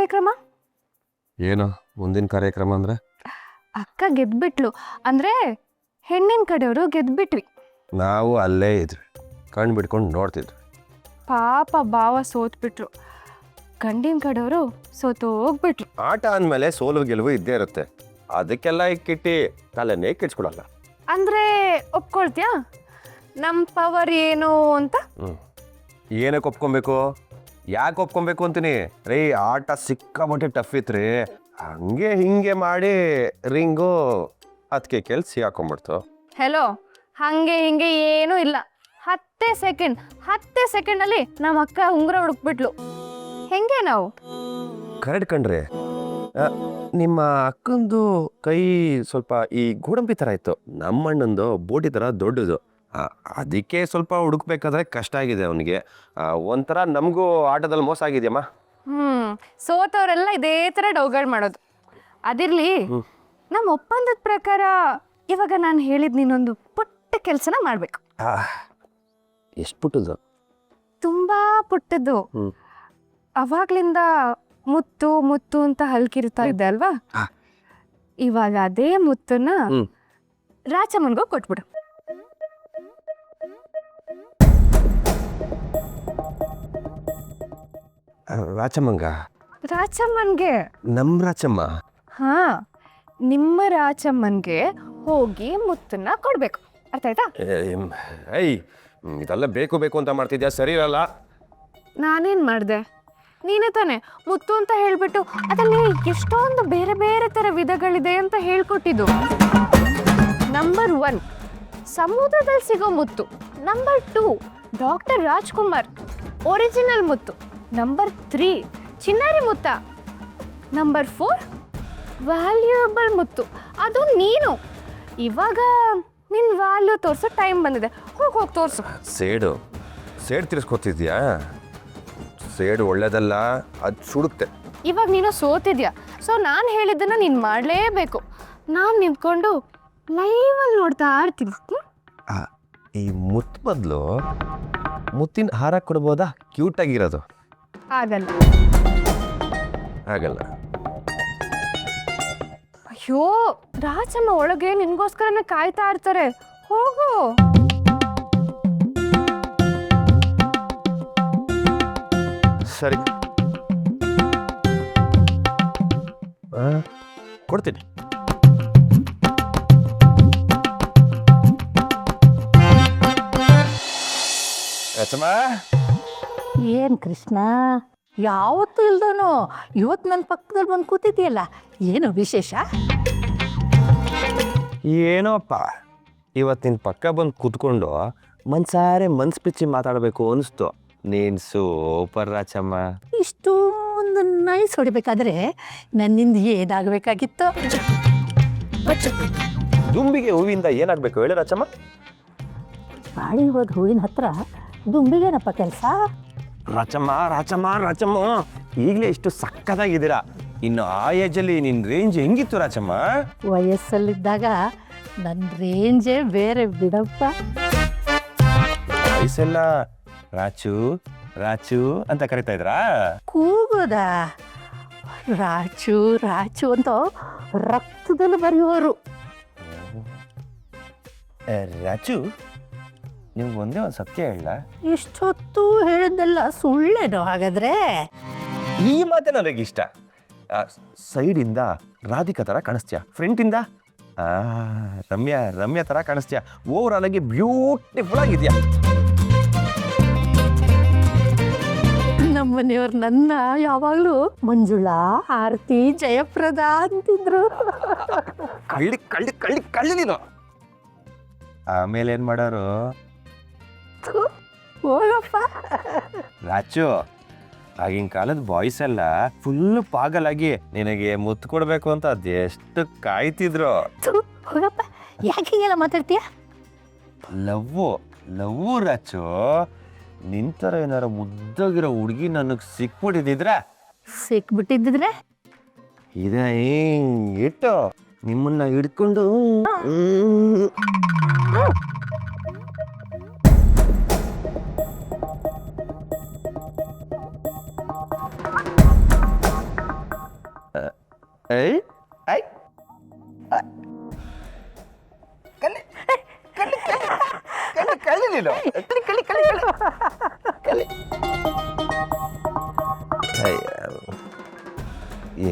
ಕಾರ್ಯಕ್ರಮ? ಏನು ಮುಂದಿನ ಕಾರ್ಯಕ್ರಮ ಅಂದ್ರೆ? ಅಕ್ಕ ಗೆದ್ಬಿಟ್ಲು ಅಂದ್ರೆ ಹೆಣ್ಣಿನ ಕಡೆಯವರು ಗೆದ್ಬಿಟ್ವಿ. ನಾವು ಅಲ್ಲೇ ಇದ್ವಿ, ಕಣ್ಣು ಬಿಟ್ಕೊಂಡು ನೋಡ್ತಿದ್ವಿ. ಪಾಪ ಭಾವ ಸೋತ್ಬಿಟ್ರು, ಗಂಡಿನ ಕಡೆಯವರು ಸೋತು ಹೋಗ್ಬಿಟ್ರು. ಆಟ ಅಂದಮೇಲೆ ಸೋಲು ಗೆಲುವು ಇದ್ದೇ ಇರುತ್ತೆ, ಅದಕ್ಕೆಲ್ಲ ಕಿಟ್ಟಿ ತಲೆನೇ ಕೆಡ್ಸ್ಕೊಳಲ್ಲ. ಅಂದ್ರೆ ಒಪ್ಕೊಳ್ತೀಯಾ ನಮ್ಮ ಪವರ್ ಏನು ಅಂತ? ಏನಕ್ಕೆ ಒಪ್ಕೊಬೇಕು, ಯಾಕೆ ಒಪ್ಕೊಬೇಕು ಅಂತೀನಿ ರೀ. ಆಟ ಸಿಕ್ಕಾಪಟ್ಟೆ ಟಫ್ ಇತ್ತು ರೀ. ಹಂಗೆ ಹಿಂಗೆ ಮಾಡಿ ರಿಂಗು ಅದಕ್ಕೆ ಕೆಲ್ಸಿ ಹಾಕೊಂಡ್ಬಿಡ್ತು. ಹೆಲೋ, ಹಂಗೆ ಹಿಂಗೆ ಏನೂ ಇಲ್ಲ. 10 ಸೆಕೆಂಡಲ್ಲಿ ನಮ್ಮ ಅಕ್ಕ ಉಂಗುರ ಹುಡುಕ್ಬಿಟ್ಲು. ಹೆಂಗೆ ನಾವು ಕರೆಕ್ಟ್ ಕಣ್ರಿ. ನಿಮ್ಮ ಅಕ್ಕಂದು ಕೈ ಸ್ವಲ್ಪ ಈ ಗೋಡಂಬಿ ಥರ ಇತ್ತು, ನಮ್ಮ ಅಣ್ಣಂದು ಬೋಟಿ ಥರ ದೊಡ್ಡದು. ಅದಕ್ಕೆ ಸ್ವಲ್ಪ ಹುಡುಕ್ಬೇಕಾದ್ರೆ ಕಷ್ಟ ಆಗಿದೆ ಅವನಿಗೆ. ಒಂಥರ ನಮಗೂ ಆಟದಲ್ಲಿ ಮೋಸ ಆಗಿದೆಯಮ್ಮ. ಸೋತವರೆಲ್ಲ ಇದೇ ಥರ ಡೌಗಳು ಮಾಡೋದು. ಅದಿರಲಿ, ನಮ್ಮ ಒಪ್ಪಂದದ ಪ್ರಕಾರ ಇವಾಗ ನಾನು ಹೇಳಿದ ನೀನೊಂದು ಪುಟ್ಟ ಕೆಲಸನ ಮಾಡಬೇಕು. ಎಷ್ಟು ಪುಟ್ಟದ್ದು? ತುಂಬ ಪುಟ್ಟದ್ದು. ಅವಾಗ್ಲಿಂದ ಮುತ್ತು ಮುತ್ತು ಅಂತ ಹಲ್ಕಿರ್ತಾ ಇದ್ದೆ ಅಲ್ವಾ? ಇವಾಗ ಅದೇ ಮುತ್ತನ್ನ ರಾಚಮ್ಮನ್ಗೂ ಕೊಟ್ಬಿಡು. ರಾಚಮ್ಮಂಗ? ರಾಚಮ್ಮನ್ಗೆ. ನಮ್ಮ ರಾಚಮ್ಮ? ಹಾ, ನಿಮ್ಮ ರಾಚಮ್ಮನ್ಗೆ ಹೋಗಿ ಮುತ್ತನ್ನ ಕೊಡ್ಬೇಕು. ಅರ್ಥ ಆಯ್ತಾ? ಇದೆಲ್ಲ ಬೇಕು ಬೇಕು ಅಂತ ಮಾಡ್ತಿದ್ಯಾ, ಸರಿ ಇರಲ್ಲ. ನಾನೇನ್ ಮಾಡ್ದೆ? ನೀನೇ ತಾನೆ ಮುತ್ತು ಅಂತ ಹೇಳ್ಬಿಟ್ಟು ಅದರಲ್ಲಿ ಎಷ್ಟೊಂದು ಬೇರೆ ಬೇರೆ ತರ ವಿಧಗಳಿದೆ ಅಂತ ಹೇಳ್ಕೊಟ್ಟಿದ್ದು. ನಂಬರ್ 1 ಸಮುದ್ರದಲ್ಲಿ ಸಿಗೋ ಮುತ್ತು. ನಂಬರ್ 2 ಡಾಕ್ಟರ್ ರಾಜ್ಕುಮಾರ್ ಒರಿಜಿನಲ್ ಮುತ್ತು. ನಂಬರ್ 3 ಚಿನ್ನಾರಿ ಮುತ್ತ. ನಂಬರ್ 4 ವ್ಯಾಲ್ಯೂಯಬಲ್ ಮುತ್ತು, ಅದು ನೀನು. ಇವಾಗ ನಿನ್ನ ವ್ಯಾಲ್ಯೂ ತೋರಿಸೋ ಟೈಮ್ ಬಂದಿದೆ. ಹೋಗಿ ತೋರಿಸು. ಸೇಡು ತಿರ್ಸ್ಕೊತಿದ್ಯಾ? ಸೇಡು ಒಳ್ಳೇದಲ್ಲ, ಅದು ಸುಡುತ್ತೆ. ಇವಾಗ ನೀನು ಸೋತಿದ್ಯಾ, ಸೊ ನಾನು ಹೇಳಿದ್ದನ್ನು ನೀನು ಮಾಡಲೇಬೇಕು. ನಾನು ನಿಂತ್ಕೊಂಡು ಲೈವಲ್ಲಿ ನೋಡ್ತಾ ಇರ್ತೀನಿ. ಈ ಮುತ್ತು ಬದಲು ಮುತ್ತಿನ ಹಾರ ಕೊಡ್ಬೋದಾ? ಕ್ಯೂಟಾಗಿರೋದು. ಆಗಲ್ಲ. ಅಯ್ಯೋ, ರಾಜಮ್ಮ ಒಳಗೆ ನಿನ್ಗೋಸ್ಕರನೇ ಕಾಯ್ತಾ ಇರ್ತಾರೆ. ಹೋಗು. ಸರಿ, ಕೊಡ್ತೀನಿ. ರಾಚಮ್ಮ. ಏನು ಕೃಷ್ಣ, ಯಾವತ್ತೂ ಇಲ್ದೋನು ಇವತ್ತು ನನ್ನ ಪಕ್ಕದಲ್ಲಿ ಬಂದು ಕೂತಿದ್ಯಲ್ಲ, ಏನು ವಿಶೇಷ? ಏನೋಪ್ಪ, ಇವತ್ತು ನಿನ್ನ ಪಕ್ಕ ಬಂದು ಕೂತ್ಕೊಂಡು ಮನ್ಸಾರೆ ಮನ್ಸು ಬಿಚ್ಚಿ ಮಾತಾಡಬೇಕು ಅನಿಸ್ತು. ನೀನು ಸೂಪರ್ ರಾಚಮ್ಮ. ಇಷ್ಟೊಂದು ನೈಸ್ ಹೊಡಿಬೇಕಾದ್ರೆ ನನ್ನಿಂದ ಏನಾಗಬೇಕಾಗಿತ್ತು? ದುಂಬಿಗೆ ಹೂವಿಂದ ಏನಾಗಬೇಕು ಹೇಳಿ ರಾಚಮ್ಮ? ಬಾಡಿ ಹೋದ ಹೂವಿನ ಹತ್ರ ದುಂಬಿಗೇನಪ್ಪ ಕೆಲಸ? ರಾಚಮ್ಮ ಈಗಲೇ ಇಷ್ಟು ಸಕ್ಕತ್ತಾಗಿದ್ದೀರಾ. ಇನ್ನು ಆ ಏಜಲ್ಲಿ ನಿನ್ನ ರೇಂಜ್ ಹೆಂಗಿತ್ತು ರಾಚಮ್ಮ? ವಯಸ್ಸಲ್ಲಿದ್ದಾಗ ನನ್ನ ರೇಂಜೇ ಬೇರೆ ಬಿಡಪ್ಪ. ವಯಸ್ಸೆಲ್ಲ ರಾಚು ಅಂತ ಕರಿತಾ ಇದ್ರಾ? ಕೂಗೋದ ರಾಚು ಅಂತ ರಕ್ತದಲ್ಲಿ ಬರೆಯುವರು. ರಾಚು, ನಿಮ್ಗೆ ಒಂದೇ ಒಂದು ಸತ್ಯ ಹೇಳ? ಇಷ್ಟೊತ್ತು ಹೇಳಿದ್ದೆಲ್ಲ ಸುಳ್ಳೇನೋ ಹಾಗಾದ್ರೆ? ಈ ಮಾತೆ ನನಗಿಷ್ಟ. ಸೈಡಿಂದ ರಾಧಿಕಾ ಥರ ಕಾಣಿಸ್ತೀಯ, ಫ್ರಂಟಿಂದ ರಮ್ಯಾ ಥರ ಕಾಣಿಸ್ತೀಯ. ಓವರಾಲ್ ಆಗಿ ಬ್ಯೂಟಿಫುಲ್ ಆಗಿದೆಯಾ. ನಮ್ಮನೆಯವ್ರು ನನ್ನ ಯಾವಾಗಲೂ ಮಂಜುಳಾ, ಆರತಿ, ಜಯಪ್ರದ ಅಂತಿದ್ರು. ಕಳ್ಳಿ ನೀನು. ಆಮೇಲೆ ಏನು ಮಾಡೋರು? ಹೋಗಪ್ಪ. ರಾಚು, ಆಗಿನ ಕಾಲದ ಬಾಯ್ಸ್ ಎಲ್ಲ ಫುಲ್ ಪಾಗಲಾಗಿ ನಿನಗೆ ಮುತ್ತು ಕೊಡಬೇಕು ಅಂತ ಅದೆಷ್ಟು ಕಾಯ್ತಿದ್ರು. ಹೋಗಪ್ಪ, ಯಾಕೆ ಹೀಗೆಲ್ಲ ಮಾತಾಡ್ತೀಯ? ಲವ್ವು ರಾಚು. ನಿಂತರ ಏನಾರ ಮುದ್ದಾಗಿರೋ ಹುಡುಗಿ ನನಗೆ ಸಿಕ್ಬಿಟ್ಟಿದ್ರೆ ಇದ ಹಿಂಗಿಟ್ಟು ನಿಮ್ಮನ್ನ ಹಿಡ್ಕೊಂಡು ಐ ಐ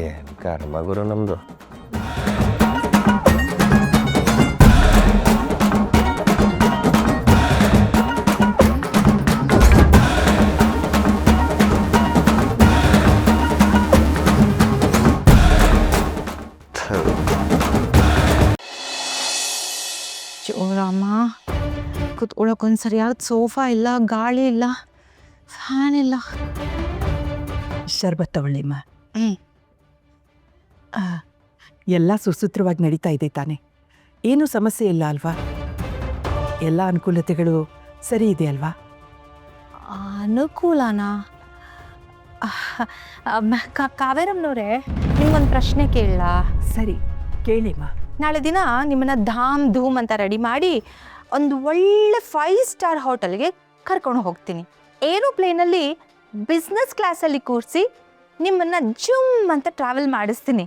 ಏನ್ ಕರ್ಮ ಗುರು ನಮ್ದು. ಜೋರಮ್ಮ ಕುತ್ಕೊಳ್ಳೋಕೊಂದು ಸರಿಯಾದ ಸೋಫಾ ಇಲ್ಲ, ಗಾಳಿ ಇಲ್ಲ, ಫ್ಯಾನ್ ಇಲ್ಲ. ಶರ್ಬತ್ ತಗೊಳ್ಳಿಮ್ಮ. ಹ್ಮ್. ಎಲ್ಲ ಸುಸೂತ್ರವಾಗಿ ನಡೀತಾ ಇದೆ ತಾನೆ, ಏನೂ ಸಮಸ್ಯೆ ಇಲ್ಲ ಅಲ್ವಾ? ಎಲ್ಲ ಅನುಕೂಲತೆಗಳು ಸರಿ ಇದೆ ಅಲ್ವಾ? ಅನುಕೂಲನಾ? ಕಾವೇರಮ್ಮನವ್ರೆ, ನಿಮ್ಗೊಂದು ಪ್ರಶ್ನೆ ಕೇಳಲಾ? ಸರಿ ಕೇಳಿಮ್ಮ. ನಾಳೆ ದಿನ ನಿಮ್ಮನ್ನ ಧಾಮ್ ಧೂಮ್ ಅಂತ ರೆಡಿ ಮಾಡಿ ಒಂದು ಒಳ್ಳೆ 5 ಸ್ಟಾರ್ ಹೋಟೆಲ್ಗೆ ಕರ್ಕೊಂಡು ಹೋಗ್ತೀನಿ. ಏರೋಪ್ಲೇನಲ್ಲಿ ಬಿಸ್ನೆಸ್ ಕ್ಲಾಸಲ್ಲಿ ಕೂರಿಸಿ ನಿಮ್ಮನ್ನು ಜುಮ್ ಅಂತ ಟ್ರಾವೆಲ್ ಮಾಡಿಸ್ತೀನಿ.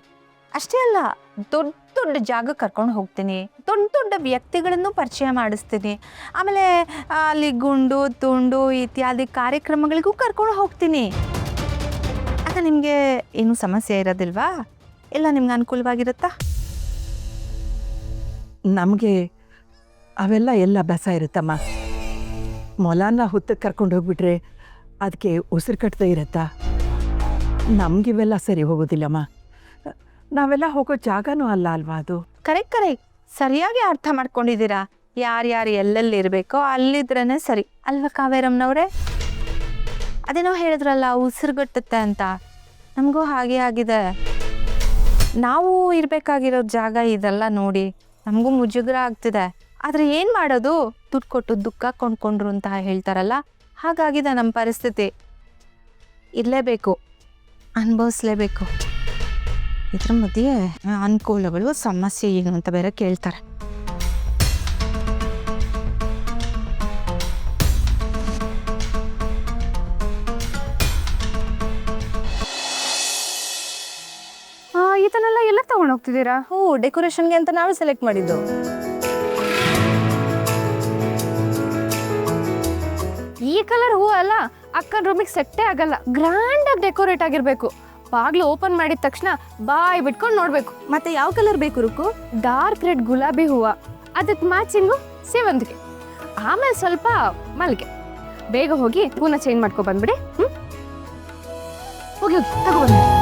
ಅಷ್ಟೇ ಅಲ್ಲ, ದೊಡ್ಡ ದೊಡ್ಡ ಜಾಗ ಕರ್ಕೊಂಡು ಹೋಗ್ತೀನಿ, ದೊಡ್ಡ ದೊಡ್ಡ ವ್ಯಕ್ತಿಗಳನ್ನು ಪರಿಚಯ ಮಾಡಿಸ್ತೀನಿ. ಆಮೇಲೆ ಅಲ್ಲಿ ಗುಂಡು ತುಂಡು ಇತ್ಯಾದಿ ಕಾರ್ಯಕ್ರಮಗಳಿಗೂ ಕರ್ಕೊಂಡು ಹೋಗ್ತೀನಿ. ಆಗ ನಿಮಗೆ ಏನೂ ಸಮಸ್ಯೆ ಇರೋದಿಲ್ವಾ? ಎಲ್ಲ ನಿಮ್ಗೆ ಅನುಕೂಲವಾಗಿರುತ್ತಾ? ನಮಗೆ ಅವೆಲ್ಲ ಎಲ್ಲ ಅಭ್ಯಾಸ ಇರುತ್ತಮ್ಮ. ಮೊಲಾನ ಹುತ್ತಕ್ಕೆ ಕರ್ಕೊಂಡು ಹೋಗ್ಬಿಟ್ರೆ ಅದಕ್ಕೆ ಉಸಿರು ಕಟ್ಟದೇ ಇರತ್ತಾ? ನಮಗಿವೆಲ್ಲ ಸರಿ ಹೋಗೋದಿಲ್ಲಮ್ಮ. ನಾವೆಲ್ಲ ಹೋಗೋ ಜಾಗನೂ ಅಲ್ಲ ಅಲ್ವಾ ಅದು. ಕರೆಕ್ಟ್, ಸರಿಯಾಗಿ ಅರ್ಥ ಮಾಡ್ಕೊಂಡಿದ್ದೀರಾ. ಯಾರ್ಯಾರು ಎಲ್ಲೆಲ್ಲಿ ಇರಬೇಕೋ ಅಲ್ಲಿದ್ರೇ ಸರಿ ಅಲ್ವಾ ಕಾವೇರಮ್ಮನವ್ರೆ? ಅದೇನೋ ಹೇಳಿದ್ರಲ್ಲ ಉಸಿರುಗಟ್ಟುತ್ತೆ ಅಂತ, ನಮಗೂ ಹಾಗೆ ಆಗಿದೆ. ನಾವು ಇರಬೇಕಾಗಿರೋ ಜಾಗ ಇದೆಲ್ಲ ನೋಡಿ ನಮಗೂ ಮುಜುಗರ ಆಗ್ತಿದೆ. ಆದರೆ ಏನು ಮಾಡೋದು? ದುಡ್ಡು ಕೊಟ್ಟು ದುಃಖ ಕೊಂಡ್ಕೊಂಡ್ರು ಅಂತ ಹೇಳ್ತಾರಲ್ಲ, ಹಾಗಾಗಿದೆ ನಮ್ಮ ಪರಿಸ್ಥಿತಿ. ಇರಲೇಬೇಕು, ಅನುಭವಿಸ್ಲೇಬೇಕು. ಇದ್ರ ಮಧ್ಯೆ ಅನುಕೂಲಗಳು ಸಮಸ್ಯೆ ಏನು ಅಂತ ಬೇರೆ ಕೇಳ್ತಾರೆ. ಇದನ್ನೆಲ್ಲ ಎಲ್ಲ ತಗೊಂಡು ಹೋಗ್ತಿದ್ದೀರಾ? ಡೆಕೋರೇಷನ್ಗೆ ಅಂತ ನಾವು ಸೆಲೆಕ್ಟ್ ಮಾಡಿದ್ದು. ಈ ಕಲರ್ ಹೂ ಅಲ್ಲ, ಅಕ್ಕನ ರೂಮಿಗೆ ಸೆಟ್ಟೇ ಆಗಲ್ಲ. ಗ್ರ್ಯಾಂಡ್ ಆಗಿ ಡೆಕೋರೇಟ್ ಆಗಿರ್ಬೇಕು. ಬಾಗ್ಲು ಓಪನ್ ಮಾಡಿದ ತಕ್ಷಣ ಬಾಯ್ ಬಿಟ್ಕೊಂಡು ನೋಡ್ಬೇಕು. ಮತ್ತೆ ಯಾವ ಕಲರ್ ಬೇಕು ರುಕು? ಡಾರ್ಕ್ ರೆಡ್ ಗುಲಾಬಿ ಹೂವ, ಅದಕ್ಕೆ ಮ್ಯಾಚಿಂಗು ಸೇವಂತಿಗೆ, ಆಮೇಲೆ ಸ್ವಲ್ಪ ಮಲ್ಲಿಗೆ. ಬೇಗ ಹೋಗಿ ಹೂನ ಚೇಂಜ್ ಮಾಡ್ಕೊ ಬಂದ್ಬಿಡಿ. ಹೋಗಿ ಹೋಗಿ ತಗೊಬಂದ್ಬಿಡಿ.